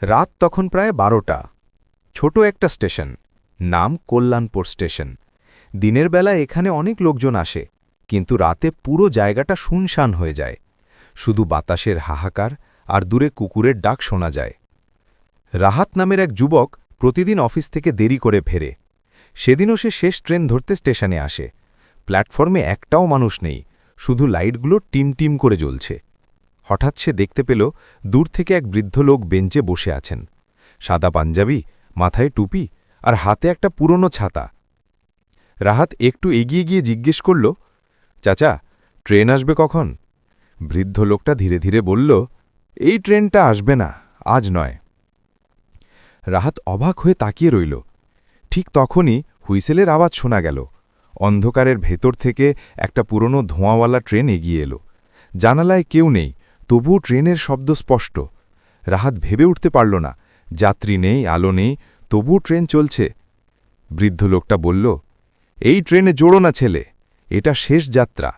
রাত তখন প্রায় 12টা। ছোট একটা স্টেশন, নাম কল্যাণপুর স্টেশন। দিনের বেলা এখানে অনেক লোকজন আসে, কিন্তু রাতে পুরো জায়গাটা শুনশান হয়ে যায়। শুধু বাতাসের হাহাকার আর দূরে কুকুরের ডাক শোনা যায়। রাহাত নামের এক যুবক প্রতিদিন অফিস থেকে দেরি করে ফেরে। সেদিনও সে শেষ ট্রেন ধরতে স্টেশনে আসে। প্ল্যাটফর্মে একটাও মানুষ নেই, শুধু লাইটগুলো টিম টিম করে জ্বলছে। হঠাৎ সে দেখতে পেল দূর থেকে এক বৃদ্ধ লোক বেঞ্চে বসে আছেন। সাদা পাঞ্জাবি, মাথায় টুপি আর হাতে একটা পুরনো ছাতা। রাহাত একটু এগিয়ে গিয়ে জিজ্ঞেস করল, চাচা, ট্রেন আসবে কখন? বৃদ্ধ লোকটা ধীরে ধীরে বলল, এই ট্রেনটা আসবে না, আজ নয়। রাহাত অবাক হয়ে তাকিয়ে রইল। ঠিক তখনই হুইসেলের আওয়াজ শোনা গেল। অন্ধকারের ভেতর থেকে একটা পুরনো ধোঁয়াওয়ালা ট্রেন এগিয়ে এলো। জানালায় কেউ নেই, তবুও ট্রেনের শব্দ স্পষ্ট। রাহাত ভেবে উঠতে পারল না, যাত্রী নেই, আলো নেই, তবুও ট্রেন চলছে। বৃদ্ধ লোকটা বলল, এই ট্রেনে জোড়ো না ছেলে, এটা শেষ যাত্রা।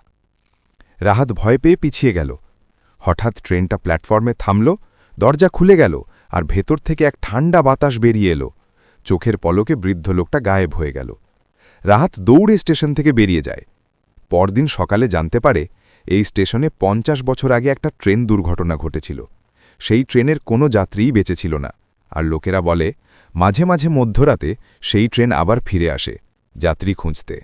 রাহাত ভয় পেয়ে পিছিয়ে গেল। হঠাৎ ট্রেনটা প্ল্যাটফর্মে থামল, দরজা খুলে গেল আর ভেতর থেকে এক ঠান্ডা বাতাস বেরিয়ে এলো। চোখের পলকে বৃদ্ধ লোকটা গায়েব হয়ে গেল। রাহাত দৌড়ে স্টেশন থেকে বেরিয়ে যায়। পরদিন সকালে জানতে পারে এই স্টেশনে 50 বছর আগে একটা ট্রেন দুর্ঘটনা ঘটেছিল। সেই ট্রেনের কোনো যাত্রীই বেঁচে ছিল না, আর লোকেরা বলে মাঝে মাঝে মধ্যরাতে সেই ট্রেন আবার ফিরে আসে যাত্রী খুঁজতে।